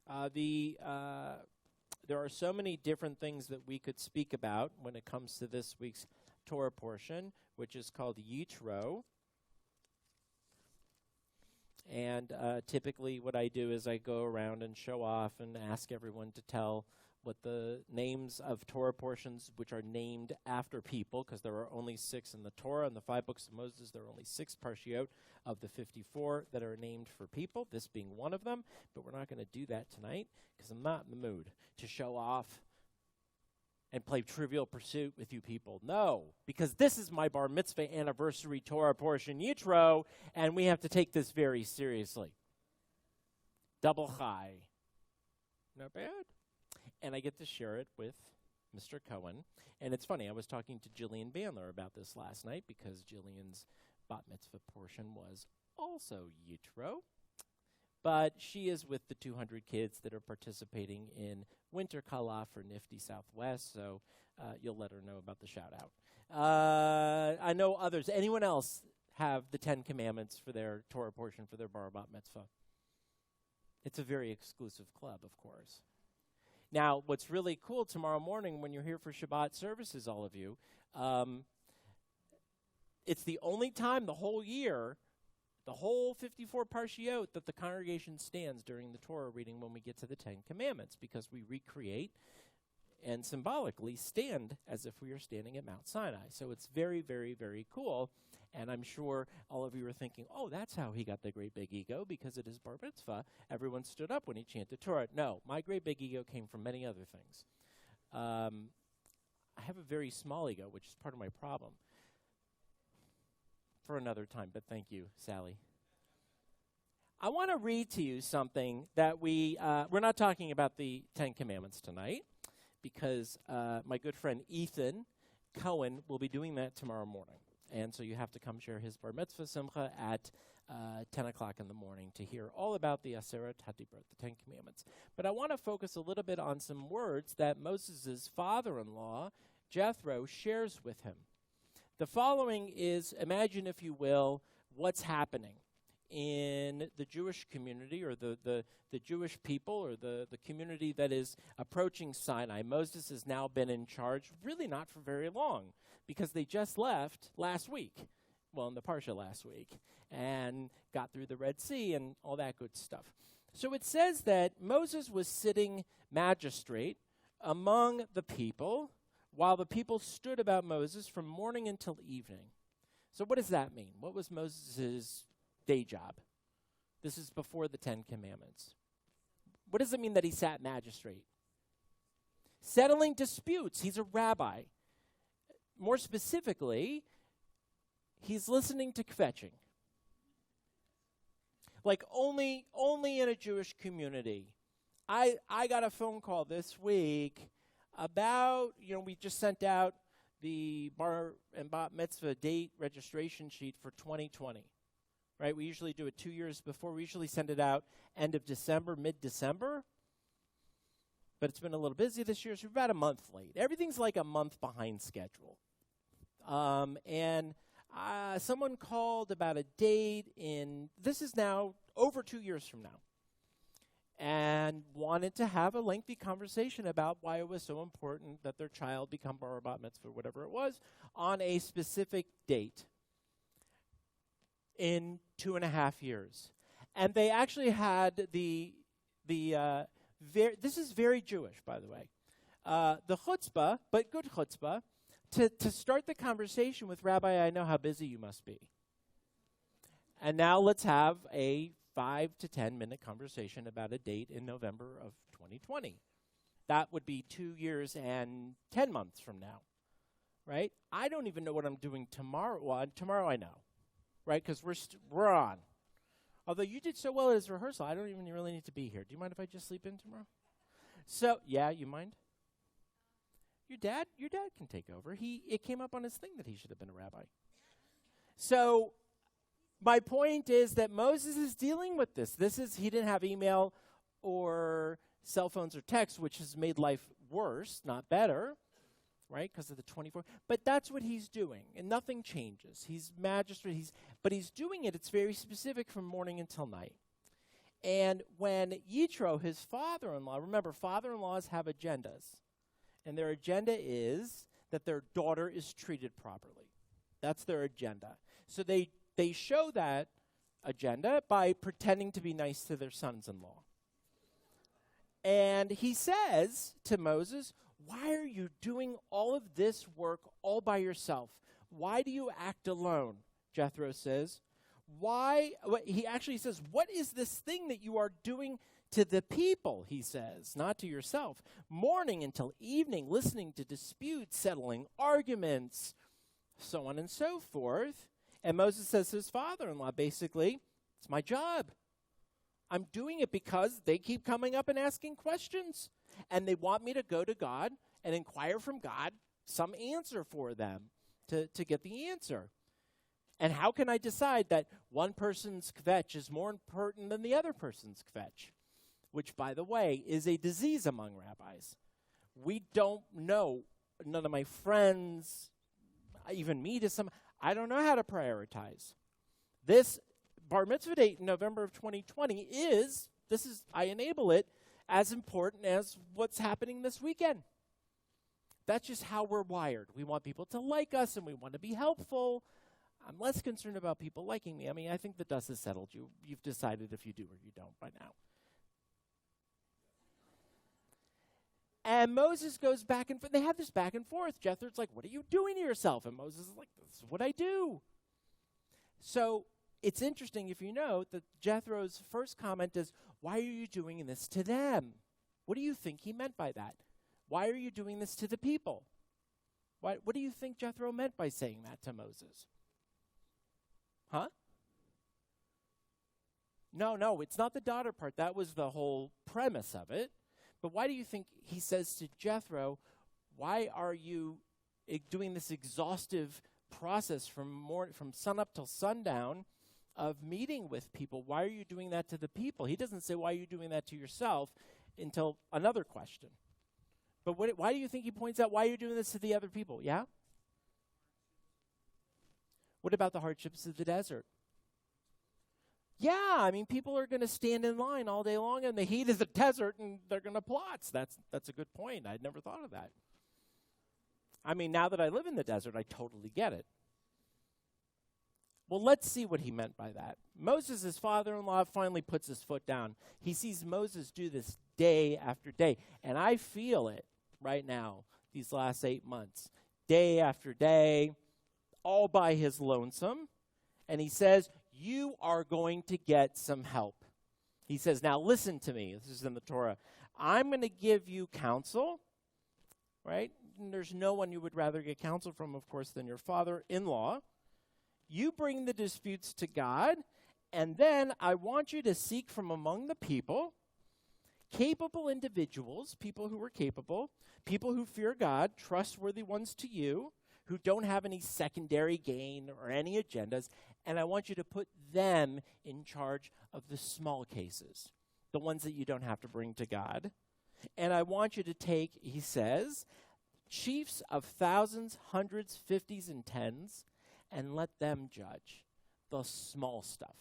There are so many different things that we could speak about when it comes to this week's Torah portion, which is called Jethro. And typically what I do is I go around and show off and ask everyone to tell what the names of Torah portions which are named after people, because there are only 6 in the Torah. In the 5 books of Moses, there are only 6 parshiot of the 54 that are named for people, this being one of them. But we're not going to do that tonight because I'm not in the mood to show off and play Trivial Pursuit with you people. No, because this is my bar mitzvah anniversary Torah portion, Yitro, and we have to take this very seriously. Double chai. Not bad. And I get to share it with Mr. Cohen. And it's funny, I was talking to Jillian Bandler about this last night because Jillian's bat mitzvah portion was also Yitro. But she is with the 200 kids that are participating in Winter Kala for Nifty Southwest, so you'll let her know about the shout-out. I know others. Anyone else have the 10 Commandments for their Torah portion for their bar bat mitzvah? It's a very exclusive club, of course. Now, what's really cool tomorrow morning when you're here for Shabbat services, all of you, it's the only time the whole year, the whole 54 parshiot, that the congregation stands during the Torah reading when we get to the 10 Commandments, because we recreate and symbolically stand as if we are standing at Mount Sinai. So it's very, very, very cool. And I'm sure all of you are thinking, oh, that's how he got the great big ego, because it is bar mitzvah. Everyone stood up when he chanted Torah. No, my great big ego came from many other things. I have a very small ego, which is part of my problem. For another time, but thank you, Sally. I want to read to you something that we're not talking about the 10 Commandments tonight, because my good friend Ethan Cohen will be doing that tomorrow morning. And so you have to come share his bar mitzvah simcha at 10 o'clock in the morning to hear all about the Aseret HaDibrot, the 10 Commandments. But I want to focus a little bit on some words that Moses' father-in-law, Jethro, shares with him. The following is, imagine, if you will, what's happening in the Jewish community, or the Jewish people, or the community that is approaching Sinai. Moses has now been in charge, really not for very long, because they just left last week, well, in the Parsha last week, and got through the Red Sea and all that good stuff. So it says that Moses was sitting magistrate among the people, while the people stood about Moses from morning until evening. So what does that mean? What was Moses' day job? This is before the 10 Commandments. What does it mean that he sat magistrate? Settling disputes. He's a rabbi. More specifically, he's listening to kvetching. Like only in a Jewish community. I got a phone call this week about, we just sent out the bar and bat mitzvah date registration sheet for 2020, right? We usually do it 2 years before. We usually send it out end of December, mid-December, but it's been a little busy this year, so we're about a month late. Everything's like a month behind schedule. And someone called about a date this is now over 2 years from now, and wanted to have a lengthy conversation about why it was so important that their child become bar bat mitzvah, whatever it was, on a specific date in 2.5 years. And they actually had this is very Jewish, by the way, the chutzpah, but good chutzpah, to start the conversation with, Rabbi, I know how busy you must be. And now let's have a 5 to 10 minute conversation about a date in November of 2020. That would be 2 years and 10 months from now, right? I don't even know what I'm doing tomorrow. Well, tomorrow I know, right? Because we're on. Although you did so well at his rehearsal, I don't even really need to be here. Do you mind if I just sleep in tomorrow? So, yeah, you mind? Your dad can take over. It came up on his thing that he should have been a rabbi. So my point is that Moses is dealing with this. He didn't have email or cell phones or text, which has made life worse, not better, right? Because of the 24. But that's what he's doing, and nothing changes. He's magistrate, but he's doing it. It's very specific from morning until night. And when Jethro, his father-in-law, remember, father-in-laws have agendas. And their agenda is that their daughter is treated properly. That's their agenda. So they show that agenda by pretending to be nice to their sons-in-law. And he says to Moses, why are you doing all of this work all by yourself? Why do you act alone? Jethro says. He actually says, what is this thing that you are doing to the people, he says, not to yourself? Morning until evening, listening to disputes, settling arguments, so on and so forth. And Moses says to his father-in-law, basically, it's my job. I'm doing it because they keep coming up and asking questions. And they want me to go to God and inquire from God some answer for them to get the answer. And how can I decide that one person's kvetch is more important than the other person's kvetch? Which, by the way, is a disease among rabbis. We don't know. None of my friends, even me to some, I don't know how to prioritize. This bar mitzvah date in November of 2020 I enable it as important as what's happening this weekend. That's just how we're wired. We want people to like us and we want to be helpful. I'm less concerned about people liking me. I mean, I think the dust has settled. You've decided if you do or you don't by now. And Moses goes back and forth. They have this back and forth. Jethro's like, what are you doing to yourself? And Moses is like, this is what I do. So it's interesting, if you know, that Jethro's first comment is, why are you doing this to them? What do you think he meant by that? Why are you doing this to the people? What do you think Jethro meant by saying that to Moses? Huh? No, it's not the daughter part. That was the whole premise of it. But why do you think he says to Jethro, why are you doing this exhaustive process from sunup till sundown of meeting with people? Why are you doing that to the people? He doesn't say, why are you doing that to yourself, until another question. But why do you think he points out, why are you doing this to the other people? Yeah? What about the hardships of the desert? Yeah, I mean, people are going to stand in line all day long in the heat of the desert, and they're going to plotz. That's a good point. I'd never thought of that. I mean, now that I live in the desert, I totally get it. Well, let's see what he meant by that. Moses, his father-in-law, finally puts his foot down. He sees Moses do this day after day, and I feel it right now, these last 8 months. Day after day, all by his lonesome. And he says, you are going to get some help. He says, now listen to me. This is in the Torah. I'm going to give you counsel, right? And there's no one you would rather get counsel from, of course, than your father-in-law. You bring the disputes to God, and then I want you to seek from among the people capable individuals, people who are capable, people who fear God, trustworthy ones to you, who don't have any secondary gain or any agendas, and I want you to put them in charge of the small cases, the ones that you don't have to bring to God. And I want you to take, he says, chiefs of thousands, hundreds, fifties, and tens, and let them judge the small stuff.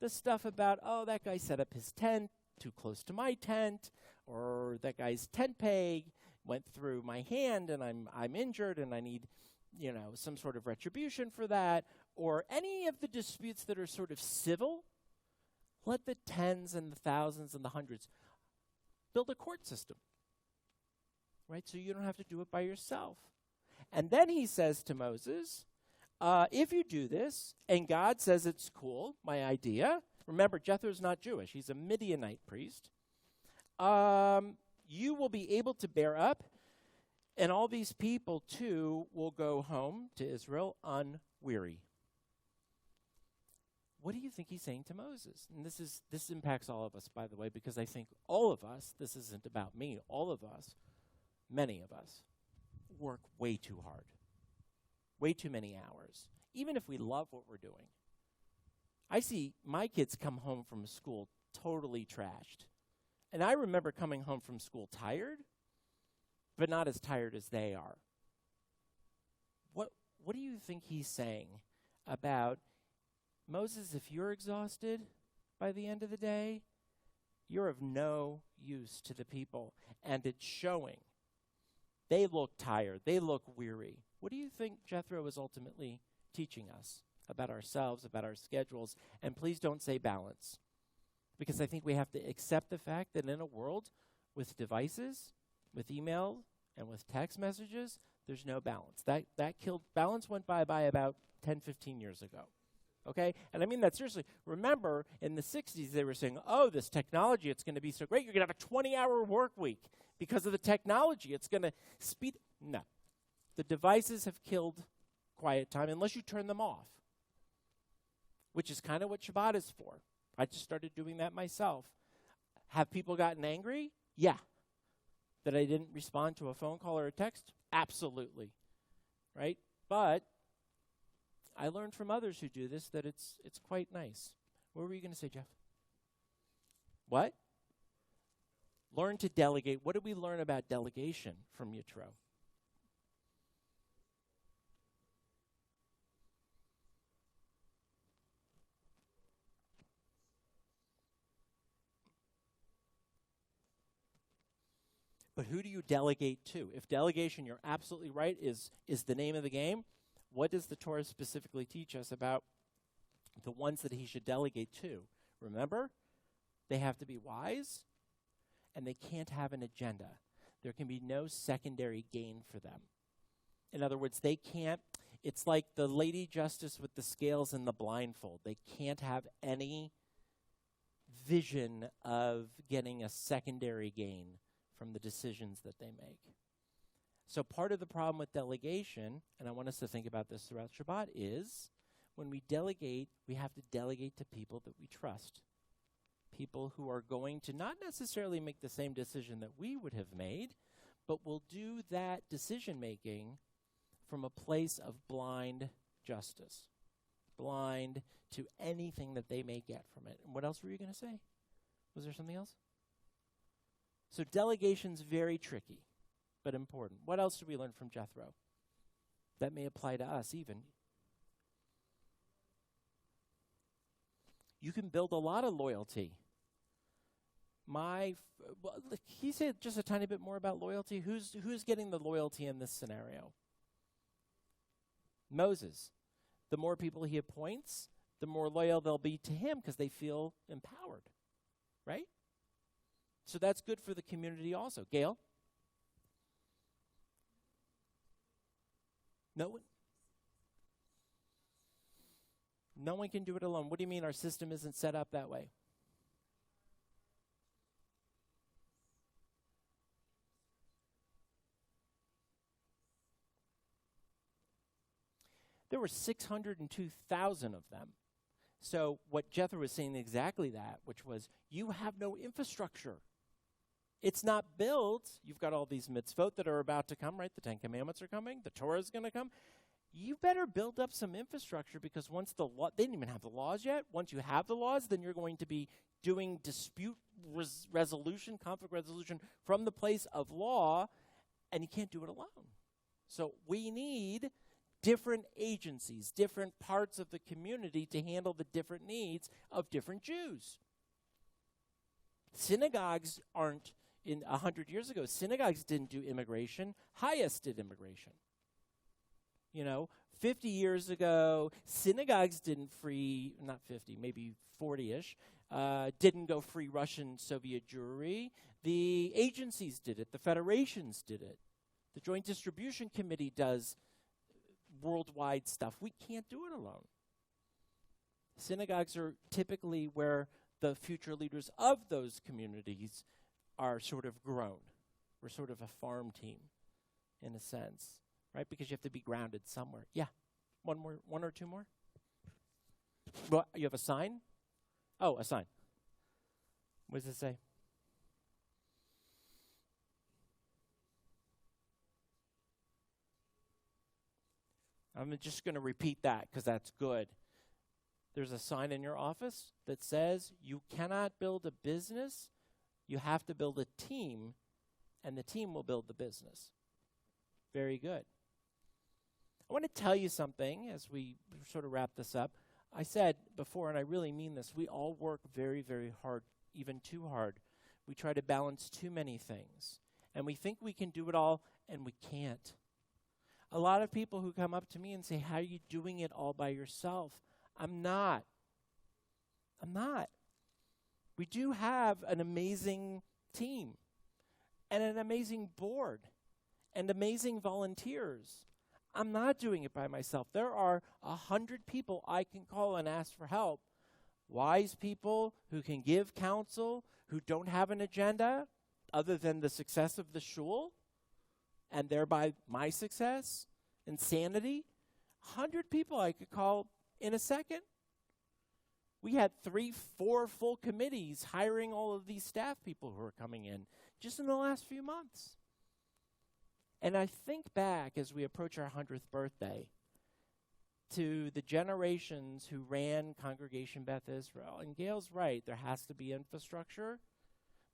The stuff about, oh, that guy set up his tent too close to my tent, or that guy's tent peg went through my hand and I'm injured and I need, some sort of retribution for that, or any of the disputes that are sort of civil. Let the tens and the thousands and the hundreds build a court system, right? So you don't have to do it by yourself. And then he says to Moses, if you do this, and God says it's cool, my idea, remember, Jethro's not Jewish. He's a Midianite priest. You will be able to bear up, and all these people, too, will go home to Israel unweary. What do you think he's saying to Moses? And this impacts all of us, by the way, because I think all of us, this isn't about me, all of us, many of us, work way too hard, way too many hours, even if we love what we're doing. I see my kids come home from school totally trashed. And I remember coming home from school tired, but not as tired as they are. What do you think he's saying about, Moses, if you're exhausted, by the end of the day, you're of no use to the people, and it's showing. They look tired. They look weary. What do you think Jethro is ultimately teaching us about ourselves, about our schedules? And please don't say balance, because I think we have to accept the fact that in a world with devices, with email, and with text messages, there's no balance. That killed, balance went by about 10, 15 years ago. Okay? And I mean that seriously. Remember, in the 60s, they were saying, oh, this technology, it's going to be so great. You're going to have a 20-hour work week because of the technology. It's going to speed. No. The devices have killed quiet time unless you turn them off, which is kind of what Shabbat is for. I just started doing that myself. Have people gotten angry? Yeah. That I didn't respond to a phone call or a text? Absolutely. Right? But I learned from others who do this that it's quite nice. What were you going to say, Jeff? What? Learn to delegate. What did we learn about delegation from Yitro? But who do you delegate to? If delegation, you're absolutely right, is the name of the game, what does the Torah specifically teach us about the ones that he should delegate to? Remember, they have to be wise, and they can't have an agenda. There can be no secondary gain for them. In other words, they can't, it's like the lady justice with the scales and the blindfold. They can't have any vision of getting a secondary gain from the decisions that they make. So part of the problem with delegation, and I want us to think about this throughout Shabbat, is when we delegate, we have to delegate to people that we trust. People who are going to not necessarily make the same decision that we would have made, but will do that decision-making from a place of blind justice, blind to anything that they may get from it. And what else were you going to say? Was there something else? So delegation's very tricky, but important. What else did we learn from Jethro? That may apply to us even. You can build a lot of loyalty. Can you say just a tiny bit more about loyalty? Who's getting the loyalty in this scenario? Moses. The more people he appoints, the more loyal they'll be to him because they feel empowered, right? So that's good for the community also. Gail? No one can do it alone. What do you mean our system isn't set up that way? There were 602,000 of them. So what Jethro was saying exactly that, which was, you have no infrastructure. It's not built. You've got all these mitzvot that are about to come, right? The Ten Commandments are coming. The Torah is going to come. You better build up some infrastructure because once the law, they didn't even have the laws yet. Once you have the laws, then you're going to be doing dispute resolution, conflict resolution from the place of law, and you can't do it alone. So we need different agencies, different parts of the community to handle the different needs of different Jews. Synagogues aren't, 100 years ago, synagogues didn't do immigration. Hayas did immigration. 50 years ago, synagogues didn't free, not 50, maybe 40-ish, didn't go free Russian Soviet Jewry. The agencies did it. The federations did it. The Joint Distribution Committee does worldwide stuff. We can't do it alone. Synagogues are typically where the future leaders of those communities are sort of grown. We're sort of a farm team, in a sense, right? Because you have to be grounded somewhere. Yeah, one or two more. Well, you have a sign? Oh, a sign. What does it say? I'm just going to repeat that because that's good. There's a sign in your office that says you cannot build a business. You have to build a team, and the team will build the business. Very good. I want to tell you something as we sort of wrap this up. I said before, and I really mean this, we all work very, very hard, even too hard. We try to balance too many things. And we think we can do it all, and we can't. A lot of people who come up to me and say, how are you doing it all by yourself? I'm not. We do have an amazing team and an amazing board and amazing volunteers. I'm not doing it by myself. There are 100 people I can call and ask for help. Wise people who can give counsel, who don't have an agenda other than the success of the shul, and thereby my success and sanity. 100 people I could call in a second. We had 3-4 full committees hiring all of these staff people who are coming in just in the last few months. And I think back as we approach our 100th birthday to the generations who ran Congregation Beth Israel. And Gail's right, there has to be infrastructure.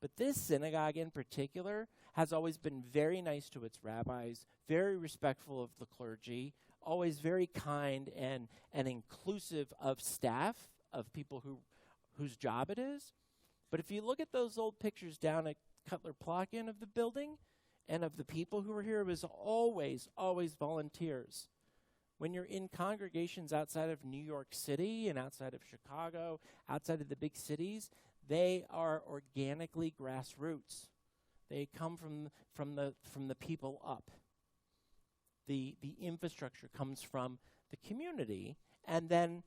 But this synagogue in particular has always been very nice to its rabbis, very respectful of the clergy, always very kind and inclusive of staff, of people whose job it is. But if you look at those old pictures down at Cutler Plotkin of the building and of the people who were here, it was always volunteers. When you're in congregations outside of New York City and outside of Chicago, outside of the big cities, they are organically grassroots. They come from the people up. The infrastructure comes from the community, and then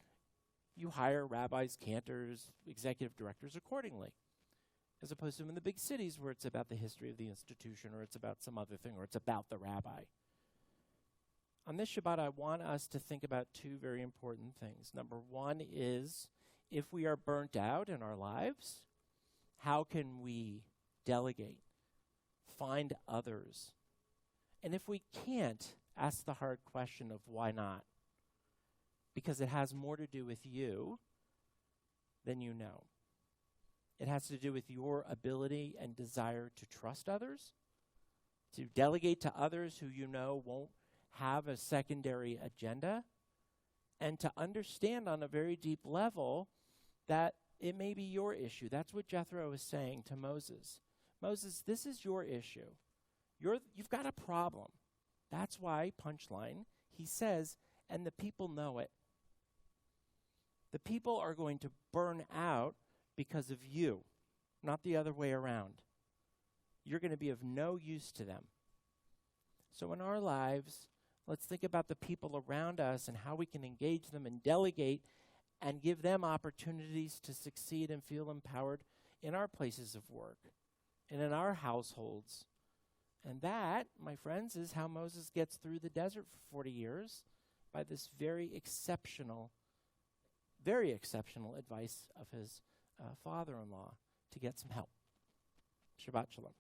you hire rabbis, cantors, executive directors accordingly, as opposed to in the big cities where it's about the history of the institution or it's about some other thing or it's about the rabbi. On this Shabbat, I want us to think about two very important things. Number one is, if we are burnt out in our lives, how can we delegate, find others? And if we can't, ask the hard question of why not? Because it has more to do with you than you know. It has to do with your ability and desire to trust others, to delegate to others who you know won't have a secondary agenda, and to understand on a very deep level that it may be your issue. That's what Jethro is saying to Moses. Moses, this is your issue. You've got a problem. That's why, punchline, he says, and the people know it. The people are going to burn out because of you, not the other way around. You're going to be of no use to them. So in our lives, let's think about the people around us and how we can engage them and delegate and give them opportunities to succeed and feel empowered in our places of work and in our households. And that, my friends, is how Moses gets through the desert for 40 years, by this very exceptional advice of his father-in-law to get some help. Shabbat Shalom.